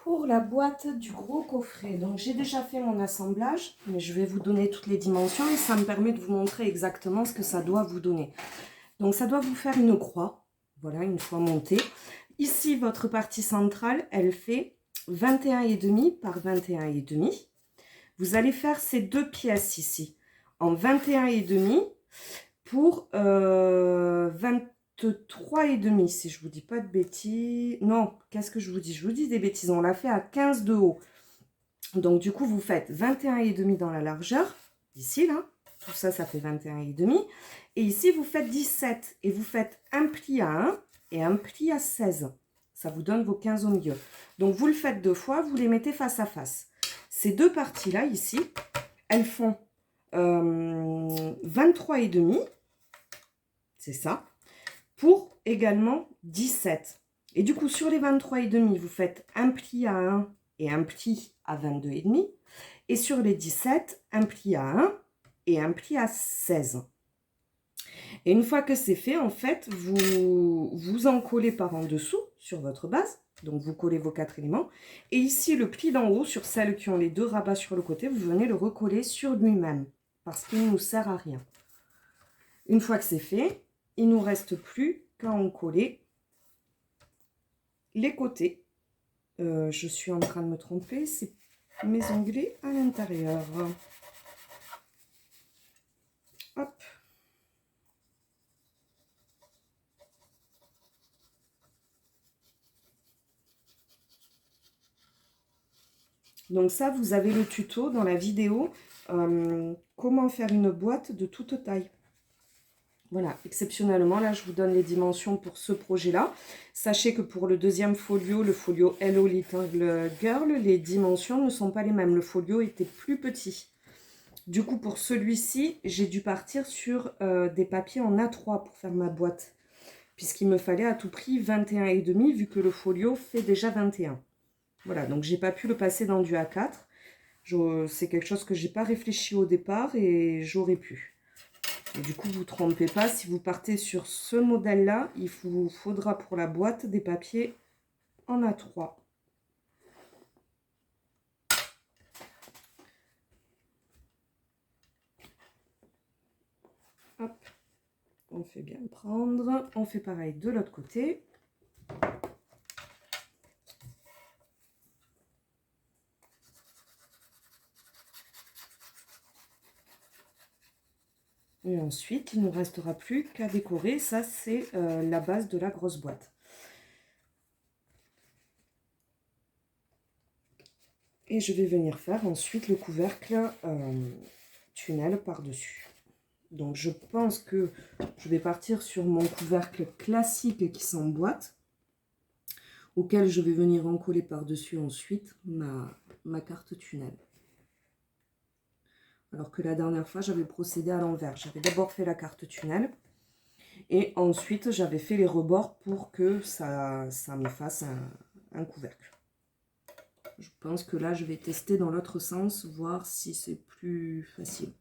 Pour la boîte du gros coffret, donc j'ai déjà fait mon assemblage, mais je vais vous donner toutes les dimensions et ça me permet de vous montrer exactement ce que ça doit vous donner. Donc ça doit vous faire une croix, voilà, une fois montée. Ici, votre partie centrale, elle fait 21,5 par 21,5. Vous allez faire ces deux pièces ici, en 21,5 pour 23,5, si je vous dis pas de bêtises. Non, qu'est-ce que je vous dis? Je vous dis des bêtises. On l'a fait à 15 de haut. Donc, du coup, vous faites 21,5 dans la largeur. Ici, là. Tout ça, ça fait 21,5. Et ici, vous faites 17. Et vous faites un pli à 1 et un pli à 16. Ça vous donne vos 15 au milieu. Donc, vous le faites deux fois. Vous les mettez face à face. Ces deux parties-là, ici, elles font 23,5. C'est ça. Pour également 17. Et du coup, sur les 23,5, vous faites un pli à 1 et un pli à 22,5. Et sur les 17, un pli à 1 et un pli à 16. Et une fois que c'est fait, en fait, vous en collez par en dessous sur votre base. Donc, vous collez vos 4 éléments. Et ici, le pli d'en haut, sur celles qui ont les deux rabats sur le côté, vous venez le recoller sur lui-même. Parce qu'il ne nous sert à rien. Une fois que c'est fait, il ne nous reste plus qu'à en coller les côtés. Je suis en train de me tromper, c'est mes onglets à l'intérieur. Hop. Donc ça, vous avez le tuto dans la vidéo, comment faire une boîte de toute taille. Voilà, exceptionnellement, là, je vous donne les dimensions pour ce projet-là. Sachez que pour le deuxième folio, le folio Hello Little Girl, les dimensions ne sont pas les mêmes. Le folio était plus petit. Du coup, pour celui-ci, j'ai dû partir sur des papiers en A3 pour faire ma boîte. Puisqu'il me fallait à tout prix 21,5 vu que le folio fait déjà 21. Voilà, donc j'ai pas pu le passer dans du A4. C'est quelque chose que j'ai pas réfléchi au départ et j'aurais pu. Et du coup, vous ne trompez pas, si vous partez sur ce modèle-là, il vous faudra pour la boîte des papiers en A3. Hop, on fait bien prendre. On fait pareil de l'autre côté. Et ensuite, il ne nous restera plus qu'à décorer. Ça, c'est la base de la grosse boîte. Et je vais venir faire ensuite le couvercle tunnel par-dessus. Donc, je pense que je vais partir sur mon couvercle classique qui s'emboîte, auquel je vais venir en coller par-dessus ensuite ma carte tunnel. Alors que la dernière fois, j'avais procédé à l'envers. J'avais d'abord fait la carte tunnel et ensuite, j'avais fait les rebords pour que ça me fasse un couvercle. Je pense que là, je vais tester dans l'autre sens, voir si c'est plus facile.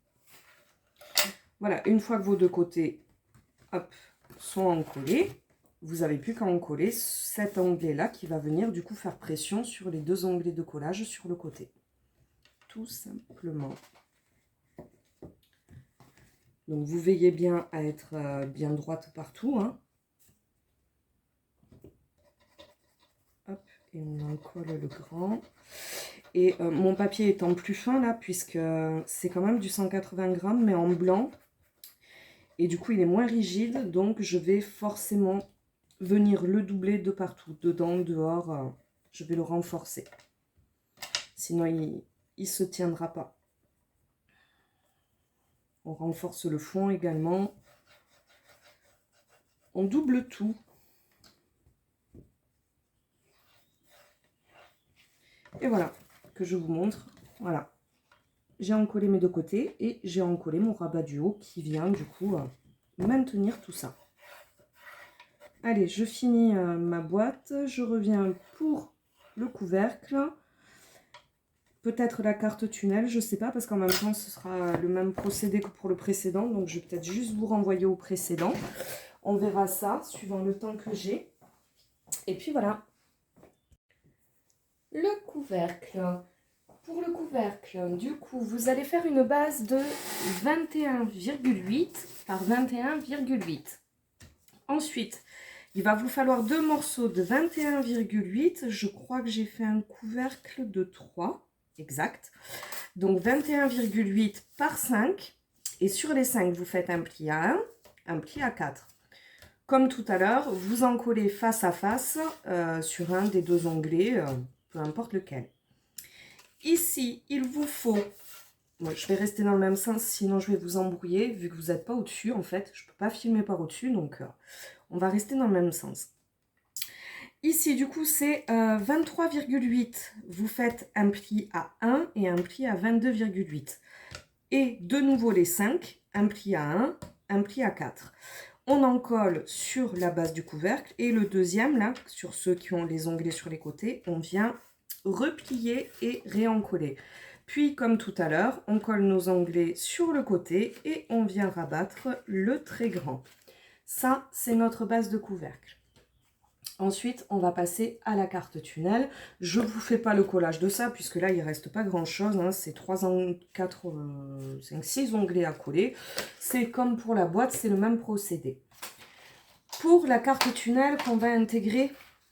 Voilà, une fois que vos deux côtés hop, sont encollés, vous n'avez plus qu'à encoller cet onglet-là qui va venir du coup faire pression sur les deux onglets de collage sur le côté. Tout simplement. Donc vous veillez bien à être bien droite partout. Hein. Hop, et on en colle le grand. Et mon papier étant plus fin là, puisque c'est quand même du 180 grammes, mais en blanc. Et du coup, il est moins rigide, donc je vais forcément venir le doubler de partout. Dedans, dehors, je vais le renforcer. Sinon, il ne se tiendra pas. On renforce le fond également. On double tout. Et voilà, que je vous montre. Voilà. J'ai encollé mes deux côtés et j'ai encollé mon rabat du haut qui vient du coup maintenir tout ça. Allez, je finis ma boîte. Je reviens pour le couvercle. Peut-être la carte tunnel, je ne sais pas, parce qu'en même temps, ce sera le même procédé que pour le précédent. Donc, je vais peut-être juste vous renvoyer au précédent. On verra ça, suivant le temps que j'ai. Et puis, voilà. le couvercle. Pour le couvercle, du coup, vous allez faire une base de 21,8 par 21,8. Ensuite, il va vous falloir deux morceaux de 21,8. Je crois que j'ai fait un couvercle de 3. Exact. Donc 21,8 par 5. Et sur les 5, vous faites un pli à 1, un pli à 4. Comme tout à l'heure, vous en collez face à face sur un des deux onglets, peu importe lequel. Ici, il vous faut... Moi, je vais rester dans le même sens, sinon je vais vous embrouiller, vu que vous n'êtes pas au-dessus, en fait. Je ne peux pas filmer par au-dessus, donc on va rester dans le même sens. Ici, du coup, c'est 23,8. Vous faites un pli à 1 et un pli à 22,8. Et de nouveau les 5, un pli à 1, un pli à 4. On en colle sur la base du couvercle. Et le deuxième, là, sur ceux qui ont les onglets sur les côtés, on vient replier et réencoller. Puis, comme tout à l'heure, on colle nos onglets sur le côté et on vient rabattre le très grand. Ça, c'est notre base de couvercle. Ensuite, on va passer à la carte tunnel. Je ne vous fais pas le collage de ça, puisque là, il ne reste pas grand-chose. Hein. C'est 3, 4, 5, 6 onglets à coller. C'est comme pour la boîte, c'est le même procédé. Pour la carte tunnel qu'on va intégrer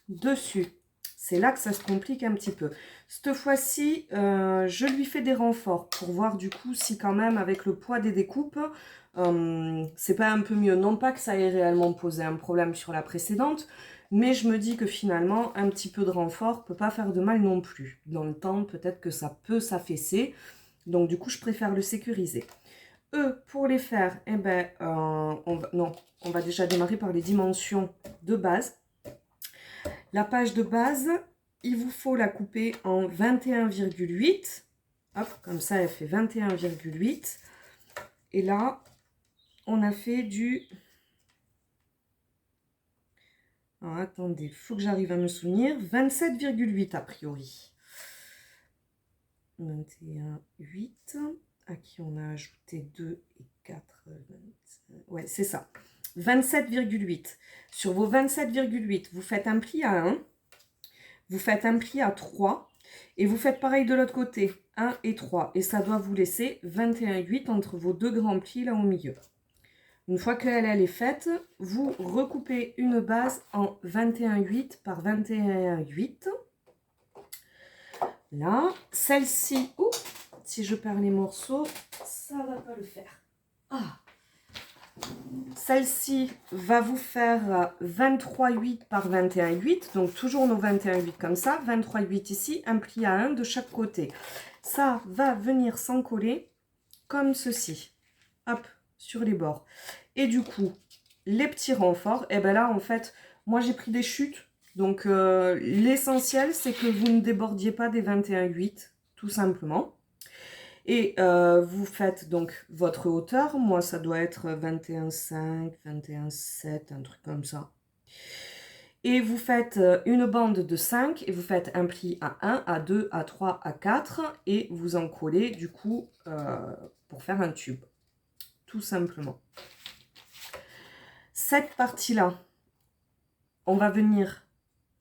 dessus, c'est là que ça se complique un petit peu. Cette fois-ci, je lui fais des renforts pour voir du coup si quand même avec le poids des découpes, c'est pas un peu mieux. Non pas que ça ait réellement posé un problème sur la précédente, mais je me dis que finalement, un petit peu de renfort peut pas faire de mal non plus. Dans le temps, peut-être que ça peut s'affaisser. Donc du coup, je préfère le sécuriser. Eux, pour les faire, eh ben, on va déjà démarrer par les dimensions de base. La page de base, il vous faut la couper en 21,8. Hop, comme ça, elle fait 21,8. Et là, on a fait du... Alors, attendez, il faut que j'arrive à me souvenir. 27,8 a priori. 21,8. À qui on a ajouté 2 et 4. 25. Ouais, c'est ça. 27,8. Sur vos 27,8, vous faites un pli à 1. Vous faites un pli à 3. Et vous faites pareil de l'autre côté. 1 et 3. Et ça doit vous laisser 21,8 entre vos deux grands plis là au milieu. Une fois qu'elle est faite, vous recoupez une base en 21,8 par 21,8. Là, celle-ci, si je perds les morceaux, ça ne va pas le faire. Ah. Celle-ci va vous faire 23,8 par 21,8. Donc toujours nos 21,8 comme ça. 23,8 ici, un pli à 1 de chaque côté. Ça va venir s'encoller comme ceci. Hop, sur les bords. Et du coup, les petits renforts, et bien là, en fait, moi j'ai pris des chutes. Donc, l'essentiel, c'est que vous ne débordiez pas des 21,8, tout simplement. Et vous faites donc votre hauteur. Moi, ça doit être 21,5, 21,7, un truc comme ça. Et vous faites une bande de 5 et vous faites un pli à 1, à 2, à 3, à 4 et vous en collez du coup pour faire un tube. Tout simplement. Cette partie-là, on va venir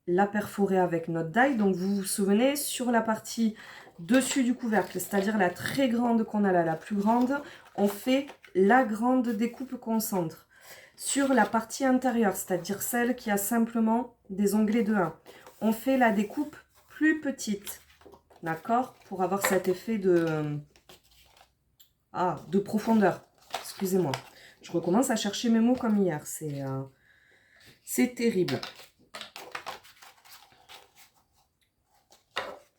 la perforer avec notre die. Donc, vous vous souvenez, sur la partie dessus du couvercle, c'est-à-dire la très grande qu'on a là, la plus grande, on fait la grande découpe concentre. Sur la partie intérieure, c'est-à-dire celle qui a simplement des onglets de 1, on fait la découpe plus petite. D'accord? Pour avoir cet effet de profondeur. Excusez-moi. Je recommence à chercher mes mots comme hier. C'est terrible.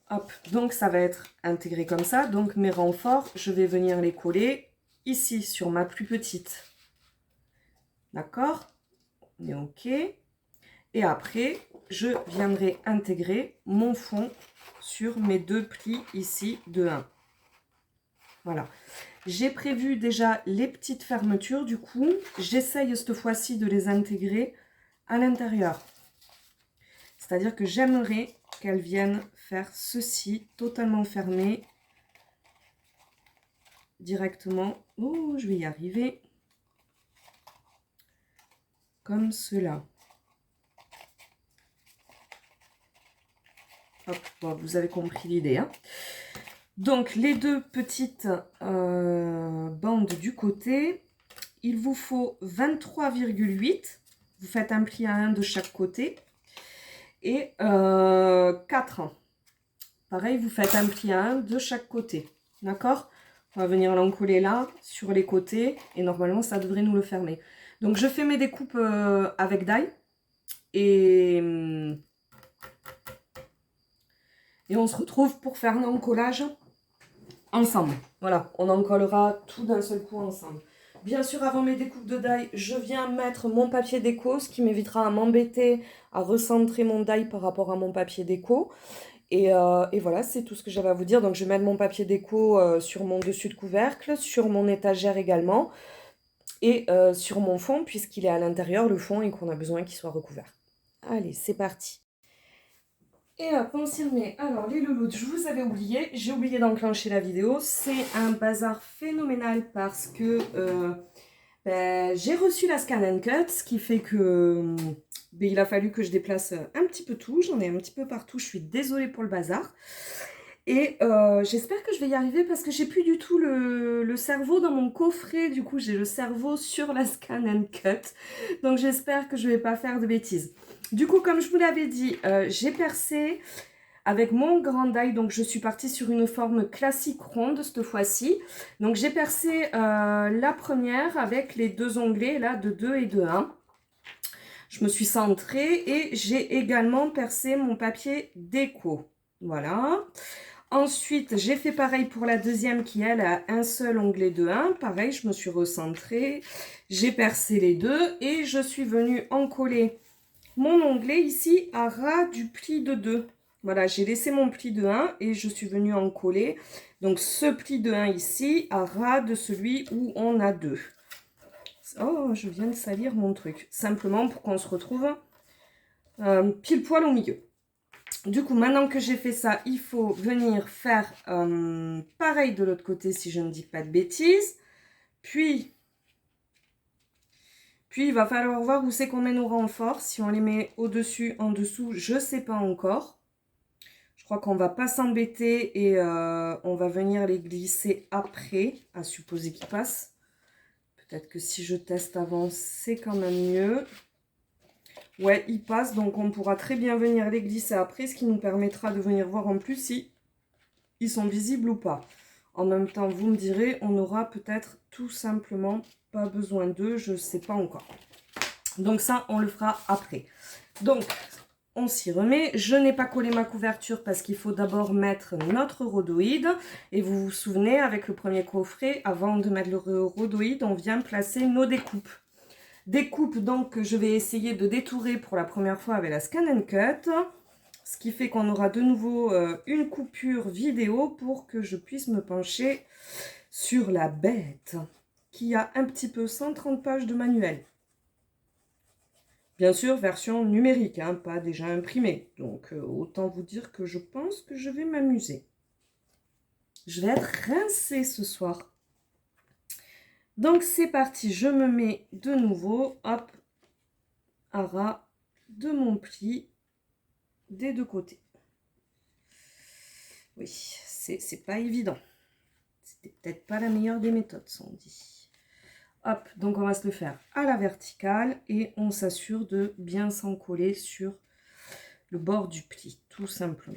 Hop, donc ça va être intégré comme ça. Donc mes renforts, je vais venir les coller ici sur ma plus petite. D'accord? On est OK. Et après, je viendrai intégrer mon fond sur mes deux plis ici de 1. Voilà. J'ai prévu déjà les petites fermetures. Du coup, j'essaye cette fois-ci de les intégrer à l'intérieur. C'est-à-dire que j'aimerais qu'elles viennent faire ceci, totalement fermé, directement. Oh, je vais y arriver. Comme cela. Hop, bon, vous avez compris l'idée. Hein. Donc, les deux petites bandes du côté, il vous faut 23,8. Vous faites un pli à 1 de chaque côté. Et 4. Pareil, vous faites un pli à 1 de chaque côté. D'accord? On va venir l'encoller là, sur les côtés. Et normalement, ça devrait nous le fermer. Donc, je fais mes découpes avec die. Et on se retrouve pour faire l'encollage ensemble. Voilà, on encollera tout d'un seul coup ensemble. Bien sûr, avant mes découpes de die, je viens mettre mon papier déco, ce qui m'évitera à m'embêter à recentrer mon die par rapport à mon papier déco. Et voilà, c'est tout ce que j'avais à vous dire. Donc, je vais mettre mon papier déco sur mon dessus de couvercle, sur mon étagère également, et sur mon fond, puisqu'il est à l'intérieur, le fond, et qu'on a besoin qu'il soit recouvert. Allez, c'est parti. Et hop, on s'y remet. Alors, les louloutes, je vous avais oublié. J'ai oublié d'enclencher la vidéo. C'est un bazar phénoménal parce que j'ai reçu la Scan & Cut, ce qui fait que il a fallu que je déplace un petit peu tout. J'en ai un petit peu partout. Je suis désolée pour le bazar. Et j'espère que je vais y arriver parce que j'ai plus du tout le cerveau dans mon coffret. Du coup, j'ai le cerveau sur la Scan & Cut. Donc, j'espère que je ne vais pas faire de bêtises. Du coup, comme je vous l'avais dit, j'ai percé avec mon grand die. Donc, je suis partie sur une forme classique ronde cette fois-ci. Donc, j'ai percé la première avec les deux onglets là de 2 et de 1. Je me suis centrée et j'ai également percé mon papier déco. Voilà. Ensuite, j'ai fait pareil pour la deuxième qui, elle, a un seul onglet de 1. Pareil, je me suis recentrée. J'ai percé les deux et je suis venue encoller mon onglet ici à ras du pli de 2. Voilà, j'ai laissé mon pli de 1 et je suis venue en coller. Donc, ce pli de 1 ici à ras de celui où on a 2. Oh, je viens de salir mon truc. Simplement pour qu'on se retrouve pile poil au milieu. Du coup, maintenant que j'ai fait ça, il faut venir faire pareil de l'autre côté si je ne dis pas de bêtises. Puis, il va falloir voir où c'est qu'on met nos renforts. Si on les met au-dessus, en dessous, je ne sais pas encore. Je crois qu'on ne va pas s'embêter et on va venir les glisser après, à supposer qu'ils passent. Peut-être que si je teste avant, c'est quand même mieux. Ouais, ils passent, donc on pourra très bien venir les glisser après, ce qui nous permettra de venir voir en plus si ils sont visibles ou pas. En même temps, vous me direz, on aura peut-être tout simplement pas besoin d'eux, je ne sais pas encore. Donc ça, on le fera après. Donc, on s'y remet. Je n'ai pas collé ma couverture parce qu'il faut d'abord mettre notre rhodoïde. Et vous vous souvenez, avec le premier coffret, avant de mettre le rhodoïde, on vient placer nos découpes. Découpes donc que je vais essayer de détourer pour la première fois avec la Scan & Cut. Ce qui fait qu'on aura de nouveau une coupure vidéo pour que je puisse me pencher sur la bête qui a un petit peu 130 pages de manuel. Bien sûr, version numérique, hein, pas déjà imprimée. Donc, autant vous dire que je pense que je vais m'amuser. Je vais être rincée ce soir. Donc, c'est parti. Je me mets de nouveau, hop, à ras de mon pli des deux côtés. Oui, c'est pas évident. C'était peut-être pas la meilleure des méthodes, ça on dit. Hop, donc on va se le faire à la verticale et on s'assure de bien s'encoller sur le bord du pli, tout simplement.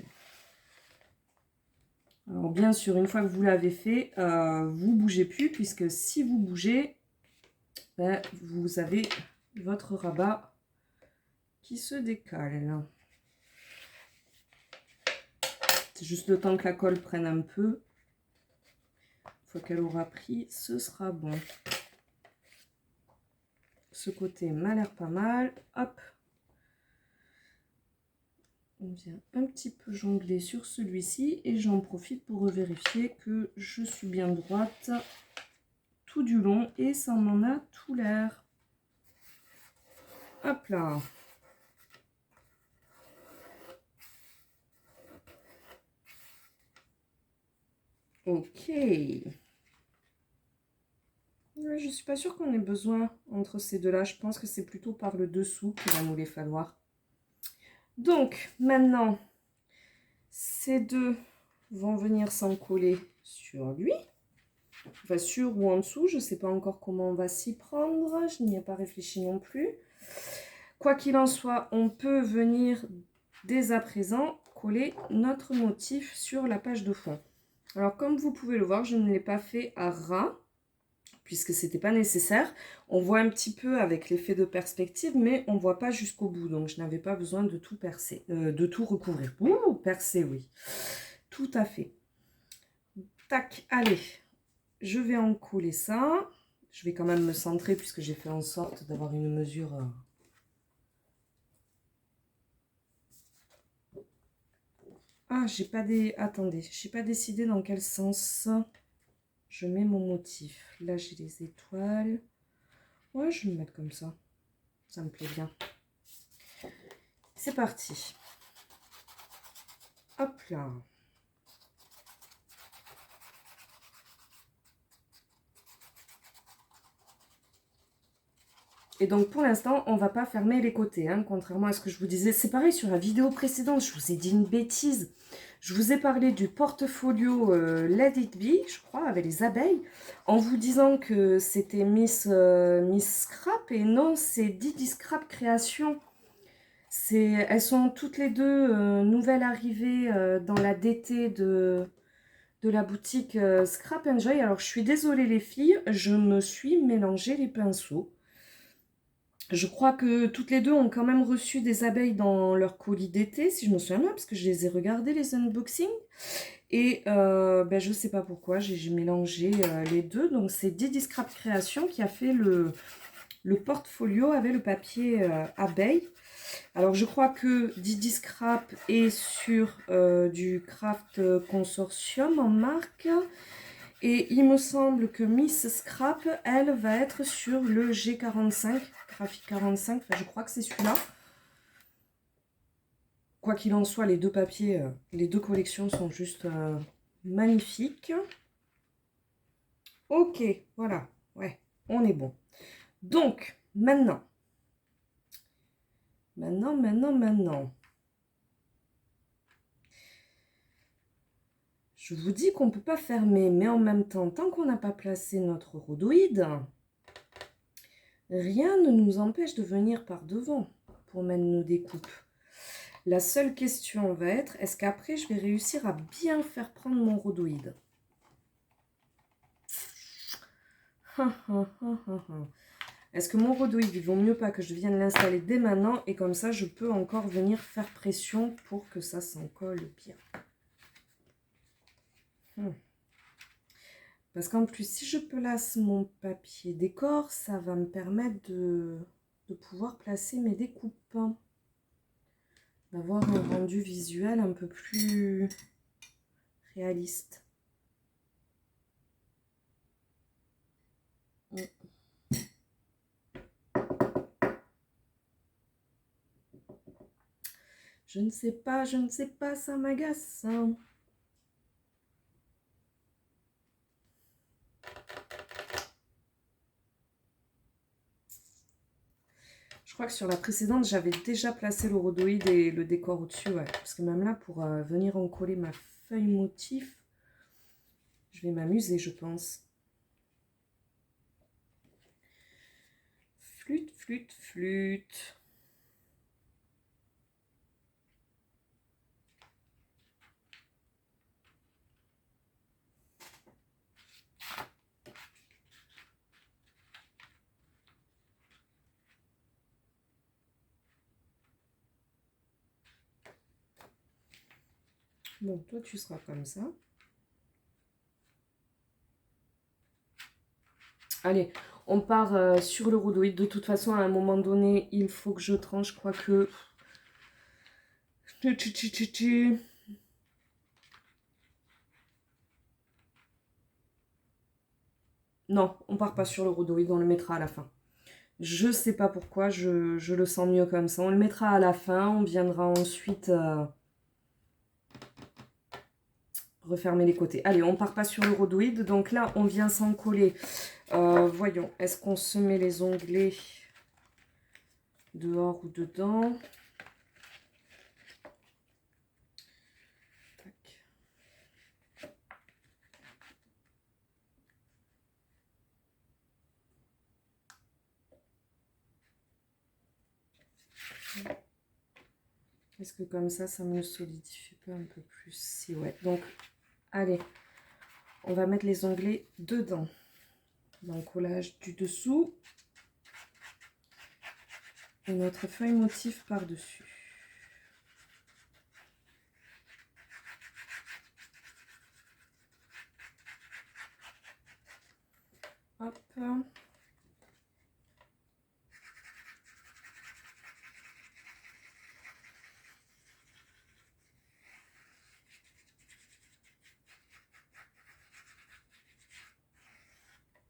Alors bien sûr, une fois que vous l'avez fait, vous ne bougez plus, puisque si vous bougez, ben, vous avez votre rabat qui se décale. C'est juste le temps que la colle prenne un peu. Une fois qu'elle aura pris, ce sera bon. Ce côté m'a l'air pas mal. Hop. On vient un petit peu jongler sur celui-ci et j'en profite pour vérifier que je suis bien droite tout du long et ça m'en a tout l'air. Hop là. Ok. Je suis pas sûre qu'on ait besoin entre ces deux-là. Je pense que c'est plutôt par le dessous qu'il va nous les falloir. Donc, maintenant, Ces deux vont venir s'encoller sur lui. Enfin, sur ou en dessous, je ne sais pas encore comment on va s'y prendre. Je n'y ai pas réfléchi non plus. Quoi qu'il en soit, on peut venir dès à présent coller notre motif sur la page de fond. Alors, comme vous pouvez le voir, je ne l'ai pas fait à ras, puisque ce n'était pas nécessaire. On voit un petit peu avec l'effet de perspective, mais on ne voit pas jusqu'au bout. Donc, je n'avais pas besoin de tout percer, de tout recouvrir. Ouh, percer, oui. Tout à fait. Tac, allez. Je vais en coller ça. Je vais quand même me centrer, puisque j'ai fait en sorte d'avoir une mesure... Ah, j'ai pas des... Attendez, j'ai pas décidé dans quel sens je mets mon motif. Là, j'ai les étoiles. Ouais, je vais me mettre comme ça. Ça me plaît bien. C'est parti. Hop là. Et donc, pour l'instant, on ne va pas fermer les côtés, hein, contrairement à ce que je vous disais. C'est pareil, sur la vidéo précédente, je vous ai dit une bêtise. Je vous ai parlé du portfolio Let It Be, je crois, avec les abeilles, en vous disant que c'était Miss Scrap, et non, c'est Didi Scrap Création. Elles sont toutes les deux nouvelles arrivées dans la DT de la boutique Scrap Enjoy. Alors, je suis désolée les filles, je me suis mélangé les pinceaux. Je crois que toutes les deux ont quand même reçu des abeilles dans leur colis d'été, si je me souviens bien, parce que je les ai regardées, les unboxings. Et ben, je ne sais pas pourquoi, j'ai mélangé les deux. Donc, c'est Didi Scrap Création qui a fait le portfolio avec le papier abeille. Alors, je crois que Didi Scrap est sur du Craft Consortium en marque. Et il me semble que Miss Scrap, elle, va être sur le G45, Graphique 45, enfin, je crois que c'est celui-là. Quoi qu'il en soit, les deux papiers, les deux collections sont juste magnifiques. Ok, voilà, ouais, on est bon. Donc, maintenant. Je vous dis qu'on ne peut pas fermer, mais en même temps, tant qu'on n'a pas placé notre rhodoïde, rien ne nous empêche de venir par devant pour mettre nos découpes. La seule question va être, est-ce qu'après, je vais réussir à bien faire prendre mon rhodoïde? Est-ce que mon rhodoïde, il vaut mieux pas que je vienne l'installer dès maintenant et comme ça, je peux encore venir faire pression pour que ça s'en colle bien. Parce qu'en plus, si je place mon papier décor, ça va me permettre de pouvoir placer mes découpes. D'avoir un rendu visuel un peu plus réaliste. Je ne sais pas, ça m'agace. Je crois que sur la précédente, j'avais déjà placé le rhodoïde et le décor au-dessus. Ouais. Parce que même là, pour venir en coller ma feuille motif, je vais m'amuser, je pense. Flûte, flûte, flûte. Bon, toi, tu seras comme ça. Allez, on part sur le rhodoïde. De toute façon, à un moment donné, il faut que je tranche. Je crois que... Non, on part pas sur le rhodoïde, on le mettra à la fin. Je sais pas pourquoi, je le sens mieux comme ça. On le mettra à la fin, on viendra ensuite refermer les côtés. Allez, on part pas sur le rhodoïde. Donc là, on vient s'en coller. Voyons, est-ce qu'on se met les onglets dehors ou dedans? Est-ce que comme ça me le solidifie pas un peu plus? Si, ouais. Donc, allez, on va mettre les onglets dedans. Dans le collage du dessous. Et notre feuille motif par-dessus. Hop.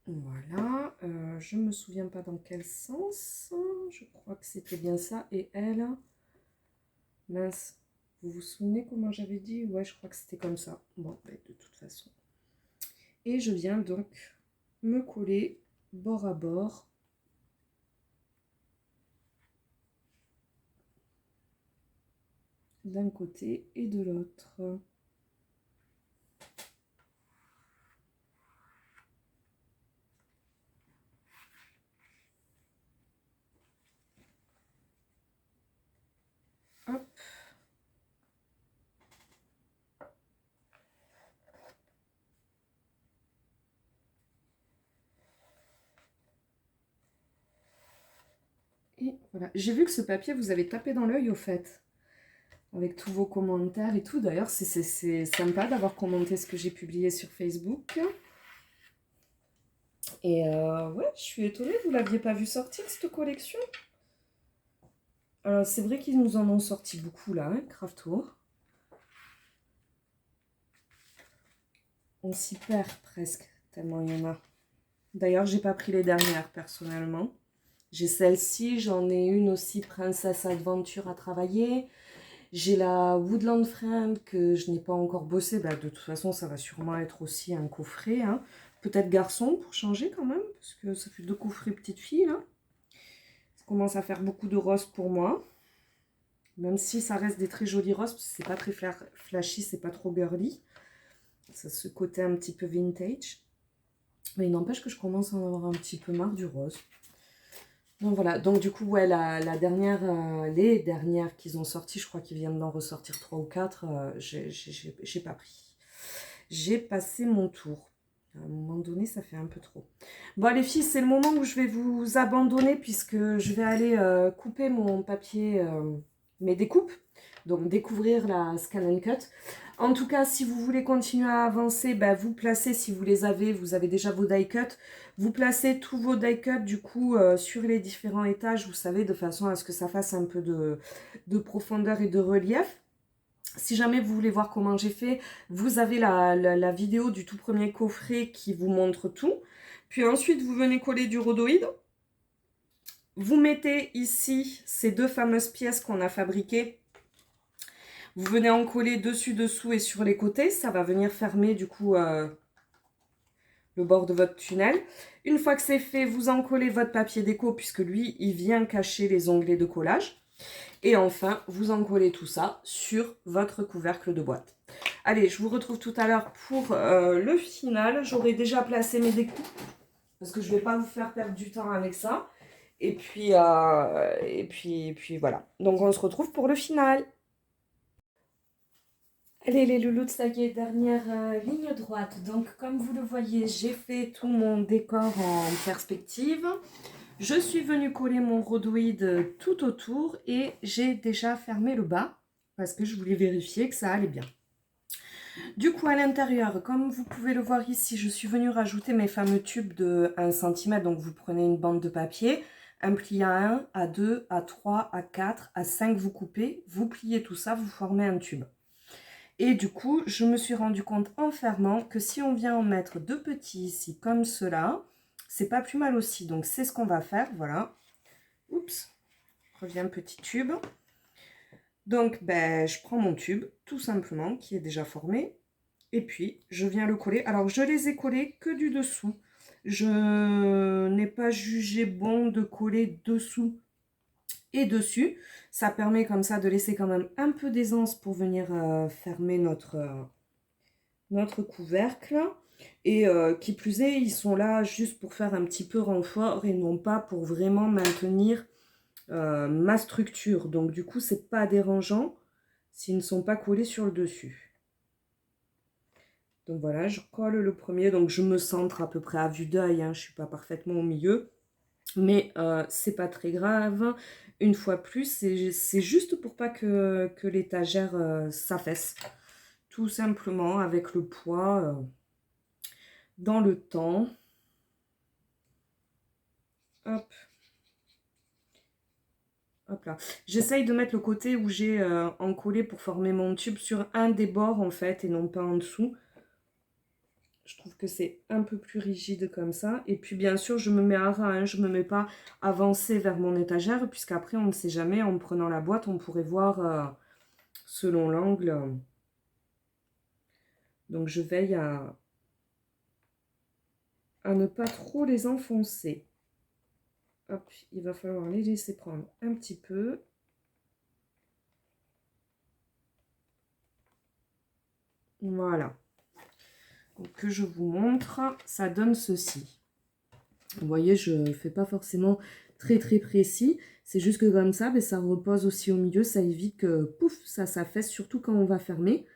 Voilà, je me souviens pas dans quel sens, je crois que c'était bien ça, et elle, mince, vous vous souvenez comment j'avais dit? Ouais, je crois que c'était comme ça, bon, ben, de toute façon. Et je viens donc me coller bord à bord. D'un côté et de l'autre. Hop. Et voilà. J'ai vu que ce papier, vous avez tapé dans l'œil au fait. Avec tous vos commentaires et tout. D'ailleurs, c'est sympa d'avoir commenté ce que j'ai publié sur Facebook. Et ouais, je suis étonnée, vous ne l'aviez pas vu sortir cette collection. C'est vrai qu'ils nous en ont sorti beaucoup là, hein, Craft Tour. On s'y perd presque, tellement il y en a. D'ailleurs, j'ai pas pris les dernières personnellement. J'ai celle-ci, j'en ai une aussi, Princesse Adventure à travailler. J'ai la Woodland Friend que je n'ai pas encore bossé. Bah, de toute façon, ça va sûrement être aussi un coffret. Hein. Peut-être garçon pour changer quand même, parce que ça fait 2 coffrets petite fille là. Ça commence à faire beaucoup de roses pour moi. Même si ça reste des très jolis roses, parce que c'est pas très flashy, c'est pas trop girly. Ça a ce côté un petit peu vintage. Mais il n'empêche que je commence à en avoir un petit peu marre du rose. Donc voilà, donc du coup, ouais, la dernière, les dernières qu'ils ont sorties, je crois qu'ils viennent d'en ressortir 3 ou 4, j'ai pas pris. J'ai passé mon tour. À un moment donné, ça fait un peu trop. Bon, les filles, c'est le moment où je vais vous abandonner puisque je vais aller couper mon papier, mes découpes. Donc, découvrir la Scan and Cut. En tout cas, si vous voulez continuer à avancer, bah, vous placez, si vous les avez, vous avez déjà vos die cut. Vous placez tous vos die cut, du coup, sur les différents étages, vous savez, de façon à ce que ça fasse un peu de profondeur et de relief. Si jamais vous voulez voir comment j'ai fait, vous avez la vidéo du tout premier coffret qui vous montre tout. Puis ensuite, vous venez coller du rhodoïde. Vous mettez ici ces 2 fameuses pièces qu'on a fabriquées. Vous venez en coller dessus, dessous et sur les côtés. Ça va venir fermer du coup le bord de votre tunnel. Une fois que c'est fait, vous en collez votre papier déco puisque lui, il vient cacher les onglets de collage. Et enfin, vous en collez tout ça sur votre couvercle de boîte. Allez, je vous retrouve tout à l'heure pour le final. J'aurai déjà placé mes découpes parce que je ne vais pas vous faire perdre du temps avec ça. Et puis voilà. Donc, on se retrouve pour le final. Allez les loulous, ça y est, dernière ligne droite. Donc comme vous le voyez, j'ai fait tout mon décor en perspective. Je suis venue coller mon rhodoïde tout autour et j'ai déjà fermé le bas parce que je voulais vérifier que ça allait bien. Du coup à l'intérieur, comme vous pouvez le voir ici, je suis venue rajouter mes fameux tubes de 1 cm. Donc vous prenez une bande de papier, un pli à 1, à 2, à 3, à 4, à 5, vous coupez, vous pliez tout ça, vous formez un tube. Et du coup, je me suis rendu compte en fermant que si on vient en mettre 2 petits ici, comme cela, c'est pas plus mal aussi. Donc, c'est ce qu'on va faire, voilà. Oups, revient petit tube. Donc, ben, je prends mon tube, tout simplement, qui est déjà formé. Et puis, je viens le coller. Alors, je les ai collés que du dessous. Je n'ai pas jugé bon de coller dessous et dessus. Ça permet comme ça de laisser quand même un peu d'aisance pour venir fermer notre couvercle. Et qui plus est, ils sont là juste pour faire un petit peu renfort et non pas pour vraiment maintenir ma structure. Donc du coup, c'est pas dérangeant. s'ils ne sont pas collés sur le dessus. Donc voilà, je colle le premier, donc je me centre à peu près à vue d'œil, hein, je ne suis pas parfaitement au milieu. Mais c'est pas très grave. Une fois plus, c'est juste pour pas que l'étagère s'affaisse. Tout simplement avec le poids dans le temps. Hop. Hop là. J'essaye de mettre le côté où j'ai encollé pour former mon tube sur un des bords en fait et non pas en dessous. Je trouve que c'est un peu plus rigide comme ça. Et puis bien sûr, je me mets à ras, hein, je ne me mets pas avancé vers mon étagère, puisqu'après, on ne sait jamais, en prenant la boîte, on pourrait voir selon l'angle. Donc je veille à ne pas trop les enfoncer. Hop, il va falloir les laisser prendre un petit peu. Voilà. Donc, que je vous montre, ça donne ceci. Vous voyez, je ne fais pas forcément très précis. C'est juste que comme ça, ben, ça repose aussi au milieu. Ça évite que, pouf, ça s'affaisse, surtout quand on va fermer.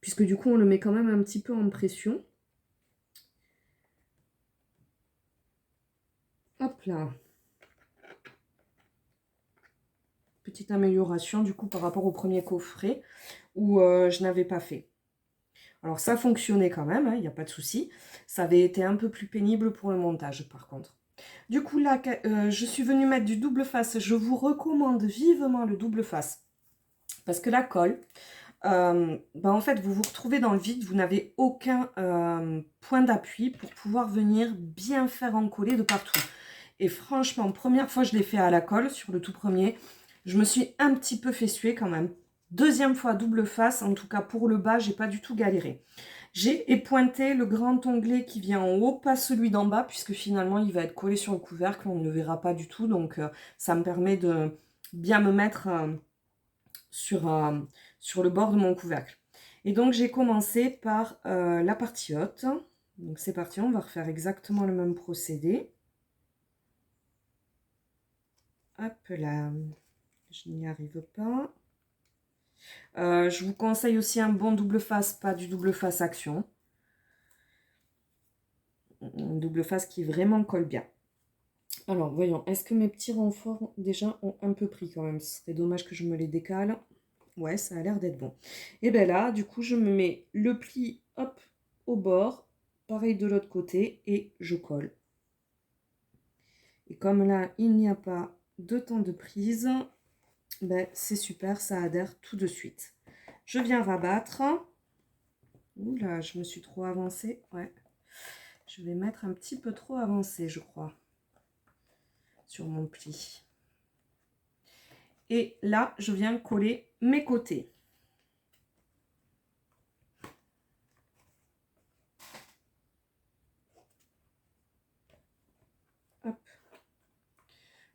Puisque du coup, on le met quand même un petit peu en pression. Hop là. Petite amélioration du coup par rapport au premier coffret où je n'avais pas fait. Alors ça fonctionnait quand même, il n'y a pas de souci. Ça avait été un peu plus pénible pour le montage par contre. Du coup là, je suis venue mettre du double face. Je vous recommande vivement le double face. Parce que la colle, en fait, vous vous retrouvez dans le vide. Vous n'avez aucun point d'appui pour pouvoir venir bien faire encoller de partout. Et franchement, première fois je l'ai fait à la colle, sur le tout premier, je me suis un petit peu fait suer quand même. Deuxième fois, double face, en tout cas pour le bas, j'ai pas du tout galéré. J'ai épointé le grand onglet qui vient en haut, pas celui d'en bas, puisque finalement il va être collé sur le couvercle, on ne le verra pas du tout. Donc ça me permet de bien me mettre sur le bord de mon couvercle. Et donc j'ai commencé par la partie haute. Donc c'est parti, on va refaire exactement le même procédé. Hop là, je n'y arrive pas. Je vous conseille aussi un bon double face, pas du double face action. Un double face qui vraiment colle bien. Alors, voyons, est-ce que mes petits renforts déjà ont un peu pris quand même? Ce serait dommage que je me les décale. Ouais, ça a l'air d'être bon. Et bien là, du coup, je me mets le pli, hop, au bord. Pareil de l'autre côté et je colle. Et comme là, il n'y a pas de temps de prise, ben, c'est super, ça adhère tout de suite. Je viens rabattre. Oula, je me suis trop avancée. Ouais. Je vais mettre un petit peu trop avancé, je crois, sur mon pli. Et là, je viens coller mes côtés. Hop.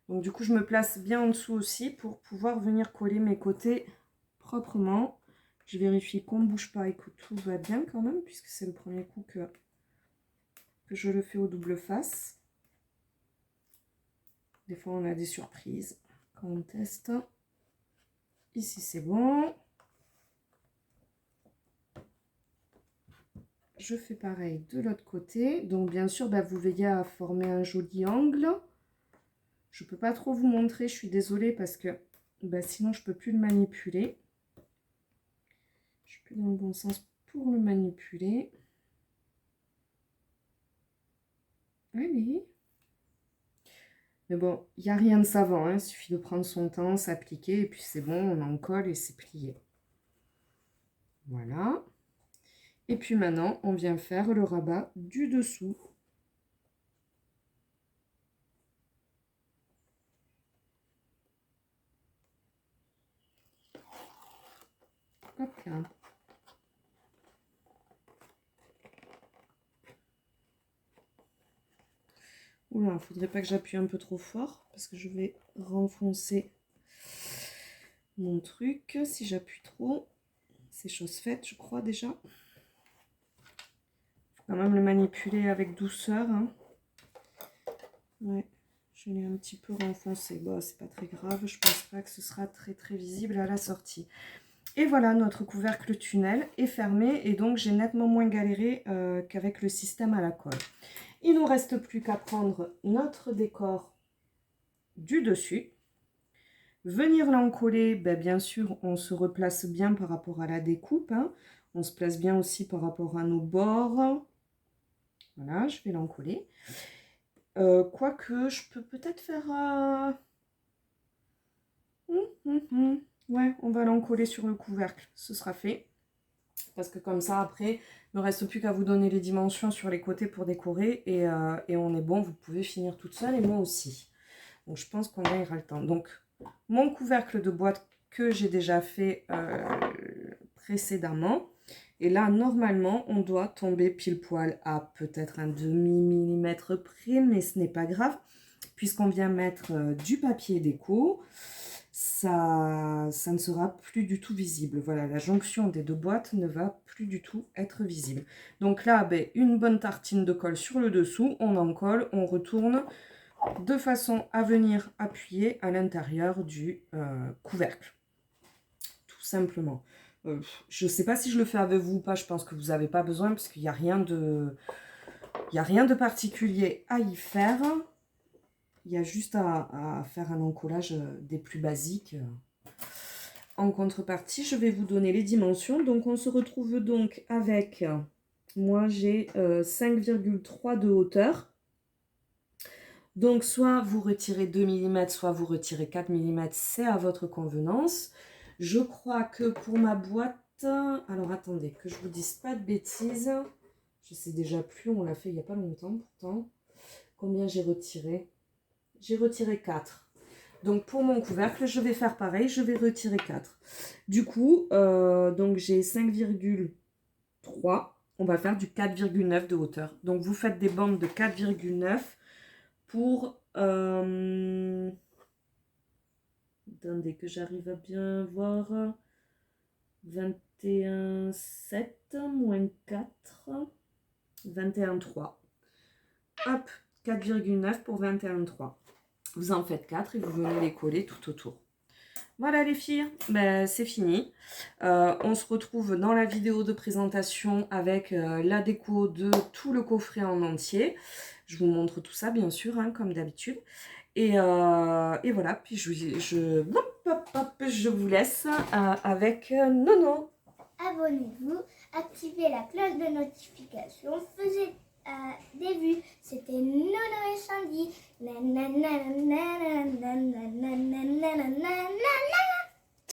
Donc du coup, je me place bien en dessous aussi pour pouvoir venir coller mes côtés proprement. Je vérifie qu'on ne bouge pas et que tout va bien quand même, puisque c'est le premier coup que je le fais au double face. Des fois, on a des surprises quand on teste. Ici, c'est bon. Je fais pareil de l'autre côté. Donc, bien sûr, vous veillez à former un joli angle. Je ne peux pas trop vous montrer, je suis désolée parce que sinon, je ne peux plus le manipuler. Je suis plus dans le bon sens pour le manipuler. Allez. Mais bon, il n'y a rien de savant, hein. Il suffit de prendre son temps, s'appliquer, et puis c'est bon, on en colle et c'est plié. Voilà. Et puis maintenant, on vient faire le rabat du dessous. Hop là. Oula, il ne faudrait pas que j'appuie un peu trop fort, parce que je vais renfoncer mon truc. Si j'appuie trop, c'est chose faite, je crois déjà. Il faut quand même le manipuler avec douceur. Hein. Ouais, je l'ai un petit peu renfoncé. Bon, c'est pas très grave, je pense pas que ce sera très visible à la sortie. Et voilà, notre couvercle tunnel est fermé et donc j'ai nettement moins galéré qu'avec le système à la colle. Il ne nous reste plus qu'à prendre notre décor du dessus. Venir l'encoller, ben bien sûr, on se replace bien par rapport à la découpe. Hein. On se place bien aussi par rapport à nos bords. Voilà, je vais l'encoller. Quoique, je peux peut-être faire... Ouais, on va l'encoller sur le couvercle. Ce sera fait. Parce que comme ça, après, il ne reste plus qu'à vous donner les dimensions sur les côtés pour décorer. Et on est bon, vous pouvez finir toute seule et moi aussi. Donc, je pense qu'on ira le temps. Donc, mon couvercle de boîte que j'ai déjà fait précédemment. Et là, normalement, on doit tomber pile poil à peut-être un demi-millimètre près, mais ce n'est pas grave, puisqu'on vient mettre du papier déco. Ça ne sera plus du tout visible. Voilà, la jonction des deux boîtes ne va plus du tout être visible. Donc là, ben, une bonne tartine de colle sur le dessous, on en colle, on retourne de façon à venir appuyer à l'intérieur du couvercle. Tout simplement. Je ne sais pas si je le fais avec vous ou pas, je pense que vous n'avez pas besoin parce qu'il n'y a rien de particulier à y faire. Il y a juste à faire un encollage des plus basiques. En contrepartie, je vais vous donner les dimensions. Donc, on se retrouve donc avec, moi j'ai 5,3 de hauteur. Donc, soit vous retirez 2 mm, soit vous retirez 4 mm, c'est à votre convenance. Je crois que pour ma boîte, alors attendez, que je vous dise pas de bêtises. Je sais déjà plus, on l'a fait il n'y a pas longtemps pourtant. Combien j'ai retiré? J'ai retiré 4. Donc pour mon couvercle, je vais faire pareil, je vais retirer 4. Du coup, donc j'ai 5,3. On va faire du 4,9 de hauteur. Donc vous faites des bandes de 4,9 pour... attendez que j'arrive à bien voir. 21,7 moins 4. 21,3. Hop, 4,9 pour 21,3. Vous en faites 4 et vous venez les coller tout autour. Voilà les filles, ben, c'est fini. On se retrouve dans la vidéo de présentation avec la déco de tout le coffret en entier. Je vous montre tout ça bien sûr, hein, comme d'habitude. Et voilà, puis je vous laisse avec Nono. Abonnez-vous, activez la cloche de notification, faisez des vues. C'était Nono et Sandy.